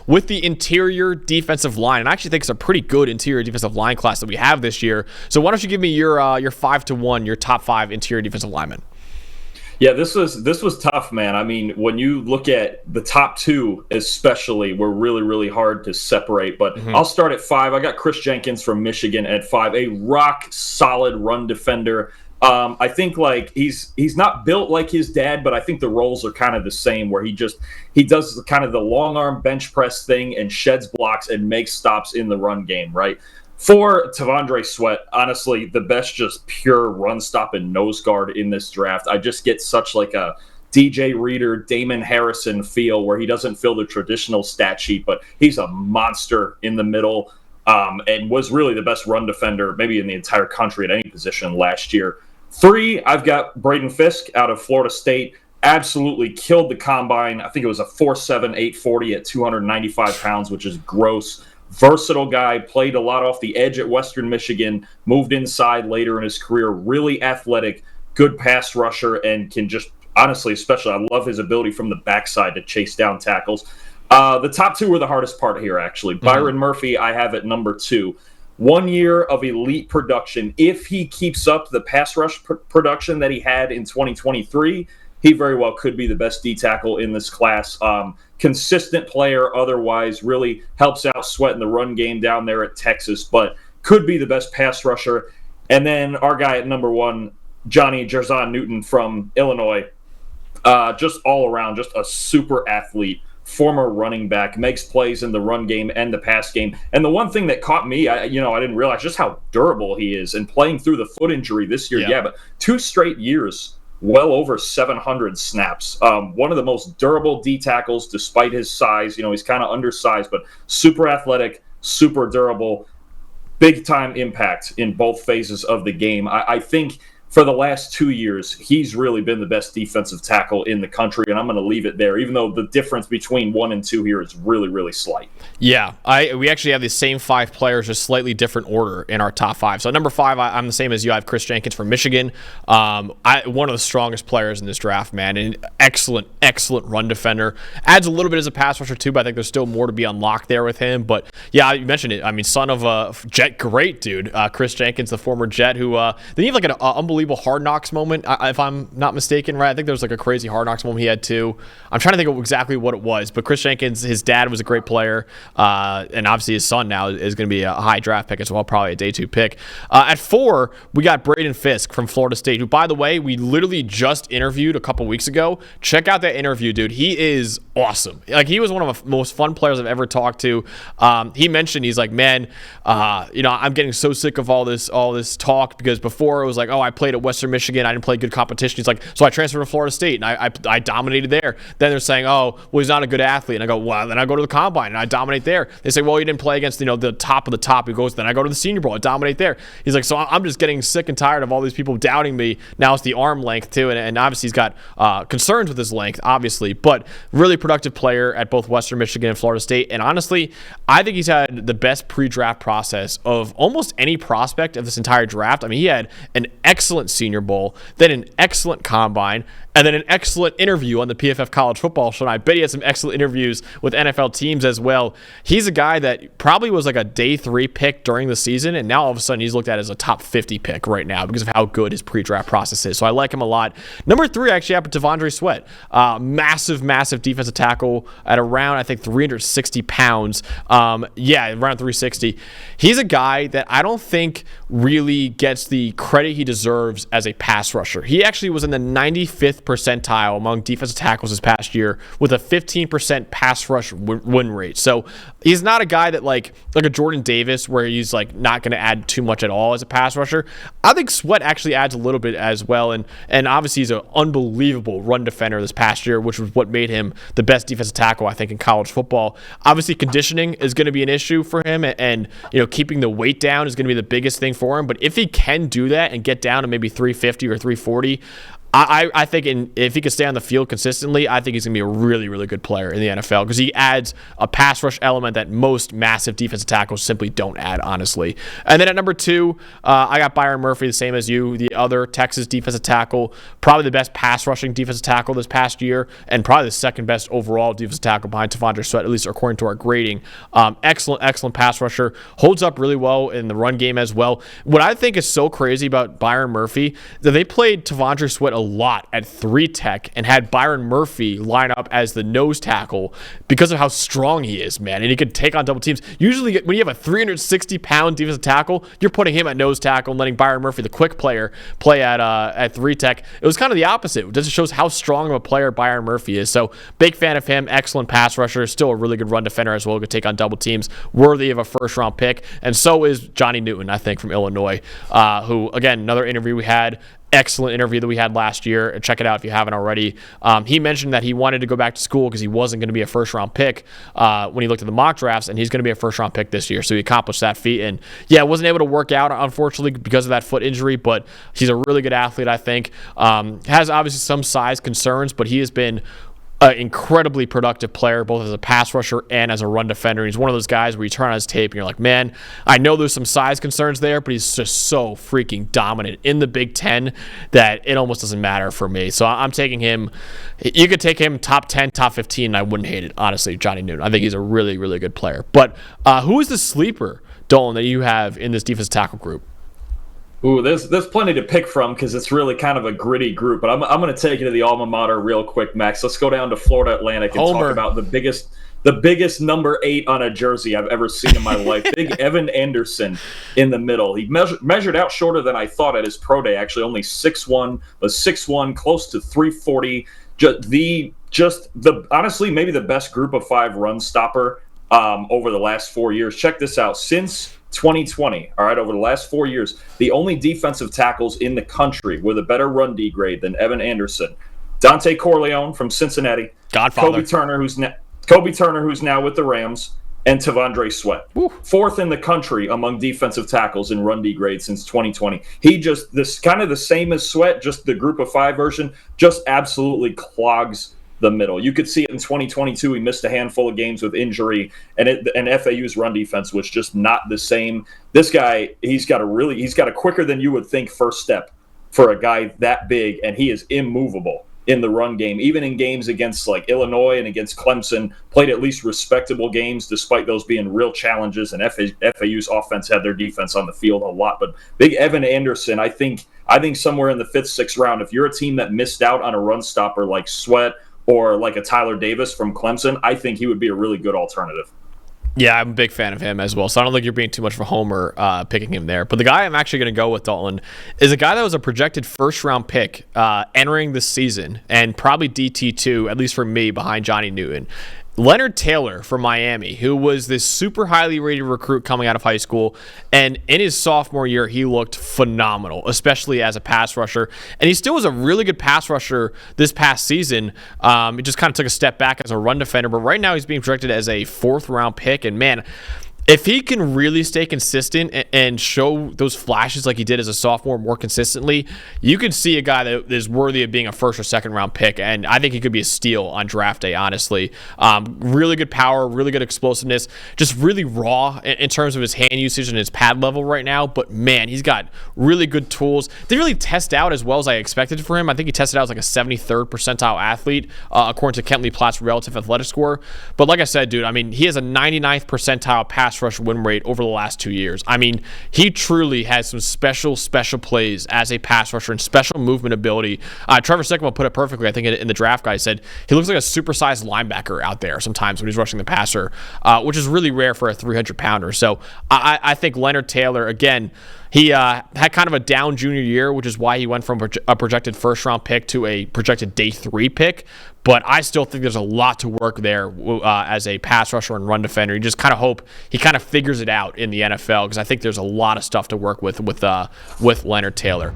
with the interior defensive line. And I actually think it's a pretty good interior defensive line class that we have this year. So why don't you give me your 5-1, your top 5 interior defensive linemen? Yeah, this was tough, man. I mean, when you look at the top 2 especially, were really, really hard to separate. But I'll start at 5. I got Chris Jenkins from Michigan at 5, a rock-solid run defender. I think like he's not built like his dad, but I think the roles are kind of the same, where he does kind of the long arm bench press thing and sheds blocks and makes stops in the run game, right? For T'Vondre Sweat, honestly, the best just pure run stop and nose guard in this draft. I just get such like a DJ Reader, Damon Harrison feel, where he doesn't fill the traditional stat sheet, but he's a monster in the middle, and was really the best run defender maybe in the entire country at any position last year. 3, I've got Braden Fisk out of Florida State. Absolutely killed the combine. I think it was a 4.7, 840 at 295 pounds, which is gross. Versatile guy, played a lot off the edge at Western Michigan, moved inside later in his career, really athletic, good pass rusher, and can just, honestly, especially, I love his ability from the backside to chase down tackles. The top 2 were the hardest part here, actually. Byron Murphy, I have at number 2. 1 year of elite production. If he keeps up the pass rush production that he had in 2023, he very well could be the best D tackle in this class. Consistent player otherwise, really helps out Sweat in the run game down there at Texas, but could be the best pass rusher. And then our guy at number 1, Johnny Jerzon Newton from Illinois, just all around, just a super athlete, former running back, makes plays in the run game and the pass game. And the one thing that caught me, I didn't realize just how durable he is, and playing through the foot injury this year. But 2 straight years, well over 700 snaps. One of the most durable D tackles despite his size. He's kind of undersized, but super athletic, super durable, big time impact in both phases of the game. I think for the last 2 years, he's really been the best defensive tackle in the country, and I'm going to leave it there, even though the difference between 1 and 2 here is really, really slight. Yeah, we actually have the same 5 players, just slightly different order in our top 5. So number 5, I'm the same as you. I have Chris Jenkins from Michigan. One of the strongest players in this draft, man, and excellent run defender. Adds a little bit as a pass rusher too, but I think there's still more to be unlocked there with him. But yeah, you mentioned it. I mean, son of a Jet, great dude. Chris Jenkins, the former Jet, who didn't he have like an unbelievable Hard Knocks moment, if I'm not mistaken, right? I think there was like a crazy Hard Knocks moment he had too. I'm trying to think of exactly what it was, but Chris Jenkins, his dad was a great player, and obviously his son now is going to be a high draft pick as well, probably a day 2 pick. At 4, we got Braden Fisk from Florida State, who, by the way, we literally just interviewed a couple weeks ago. Check out that interview, dude. He is awesome. Like, he was one of the most fun players I've ever talked to. He mentioned, he's like, man, I'm getting so sick of all this talk, because before it was like, oh, I played at Western Michigan, I didn't play good competition. He's like, so I transferred to Florida State, and I dominated there. Then they're saying, oh, well, he's not a good athlete. And I go, well, then I go to the combine and I dominate there. They say, well, you didn't play against the top of the top. He goes, then I go to the Senior Bowl, I dominate there. He's like, so I'm just getting sick and tired of all these people doubting me. Now it's the arm length too, and obviously he's got concerns with his length, obviously, but really productive player at both Western Michigan and Florida State. And honestly, I think he's had the best pre-draft process of almost any prospect of this entire draft. I mean, he had an excellent Senior Bowl, then an excellent combine, and then an excellent interview on the PFF College Football Show. And I bet he had some excellent interviews with NFL teams as well. He's a guy that probably was like a day 3 pick during the season, and now all of a sudden he's looked at as a top 50 pick right now because of how good his pre-draft process is. So I like him a lot. Number 3, actually, happened to T'Vondre Sweat. Massive defensive tackle at around, I think, 360 pounds. Around 360. He's a guy that I don't think really gets the credit he deserves as a pass rusher. He actually was in the 95th percentile among defensive tackles this past year with a 15% pass rush win rate. So he's not a guy that like a Jordan Davis, where he's like not going to add too much at all as a pass rusher. I think Sweat actually adds a little bit as well, and obviously he's an unbelievable run defender this past year, which was what made him the best defensive tackle, I think, in college football. Obviously, conditioning is going to be an issue for him, and keeping the weight down is going to be the biggest thing for him. But if he can do that and get down to maybe 350 or 340, I think if he can stay on the field consistently, I think he's going to be a really, really good player in the NFL because he adds a pass rush element that most massive defensive tackles simply don't add, honestly. And then at number 2, I got Byron Murphy, the same as you, the other Texas defensive tackle, probably the best pass rushing defensive tackle this past year, and probably the second best overall defensive tackle behind T'Vondre Sweat, at least according to our grading. Excellent pass rusher, holds up really well in the run game as well. What I think is so crazy about Byron Murphy, that they played T'Vondre Sweat a lot at 3 tech and had Byron Murphy line up as the nose tackle because of how strong he is, man, and he could take on double teams. Usually when you have a 360-pound defensive tackle, you're putting him at nose tackle and letting Byron Murphy, the quick player, play at 3 tech. It was kind of the opposite. It just shows how strong of a player Byron Murphy is. So big fan of him. Excellent pass rusher. Still a really good run defender as well. Could take on double teams. Worthy of a first-round pick. And so is Johnny Newton, I think, from Illinois, who, again, another interview we had. Excellent interview that we had last year. Check it out if you haven't already. He mentioned that he wanted to go back to school because he wasn't going to be a first-round pick when he looked at the mock drafts, and he's going to be a first-round pick this year. So he accomplished that feat. And, yeah, wasn't able to work out, unfortunately, because of that foot injury, but he's a really good athlete, I think. Has obviously some size concerns, but he has been an incredibly productive player, both as a pass rusher and as a run defender. He's one of those guys where you turn on his tape and you're like, man, I know there's some size concerns there, but he's just so freaking dominant in the Big Ten that it almost doesn't matter for me. So I'm taking him. You could take him top 10, top 15, and I wouldn't hate it, honestly, Johnny Newton. I think he's a really, really good player. But who is the sleeper, Dalton, that you have in this defensive tackle group? Ooh, there's plenty to pick from because it's really kind of a gritty group. But I'm going to take you to the alma mater real quick, Max. Let's go down to Florida Atlantic and talk about the biggest number 8 on a jersey I've ever seen in my life. Big Evan Anderson in the middle. He measured out shorter than I thought at his pro day. Actually, only 6'1", but 6'1", close to 340. Honestly, maybe the best group of 5 run stopper over the last 4 years. Check this out. Since 2020, all right, over the last 4 years, the only defensive tackles in the country with a better run D grade than Evan Anderson: Dante Corleone from Cincinnati, Godfather, Kobe Turner, who's now with the Rams, and T'Vondre Sweat. Woo. 4th in the country among defensive tackles in run D grade since 2020. He just, this kind of the same as Sweat, just the group of 5 version, just absolutely clogs the middle. You could see it in 2022. He missed a handful of games with injury, and FAU's run defense was just not the same. This guy, he's got a quicker than you would think first step for a guy that big, and he is immovable in the run game. Even in games against like Illinois and against Clemson, played at least respectable games despite those being real challenges, and FAU's offense had their defense on the field a lot. But big Evan Anderson, I think somewhere in the 5th, 6th round, if you're a team that missed out on a run stopper like Sweat or like a Tyler Davis from Clemson, I think he would be a really good alternative. Yeah, I'm a big fan of him as well, so I don't think you're being too much of a homer picking him there. But the guy I'm actually going to go with, Dalton, is a guy that was a projected first-round pick entering this season, and probably DT2, at least for me, behind Johnny Newton. Leonard Taylor from Miami, who was this super highly rated recruit coming out of high school, and in his sophomore year, he looked phenomenal, especially as a pass rusher. And he still was a really good pass rusher this past season. He just kind of took a step back as a run defender, but right now he's being projected as a 4th-round pick, and man, if he can really stay consistent and show those flashes like he did as a sophomore more consistently, you could see a guy that is worthy of being a 1st or 2nd round pick, and I think he could be a steal on draft day, honestly. Really good power, really good explosiveness, just really raw in terms of his hand usage and his pad level right now, but man, he's got really good tools. Didn't really test out as well as I expected for him. I think he tested out as like a 73rd percentile athlete, according to Kentley Platt's relative athletic score. But like I said, dude, I mean, he has a 99th percentile pass rush win rate over the last 2 years. I mean, he truly has some special plays as a pass rusher and special movement ability. Trevor Sickman put it perfectly, I think, in the draft guide. Said he looks like a supersized linebacker out there sometimes when he's rushing the passer, which is really rare for a 300-pounder. So I think Leonard Taylor, again, he had kind of a down junior year, which is why he went from a projected 1st-round pick to a projected day 3 pick. But I still think there's a lot to work there as a pass rusher and run defender. You just kind of hope he kind of figures it out in the NFL, because I think there's a lot of stuff to work with Leonard Taylor.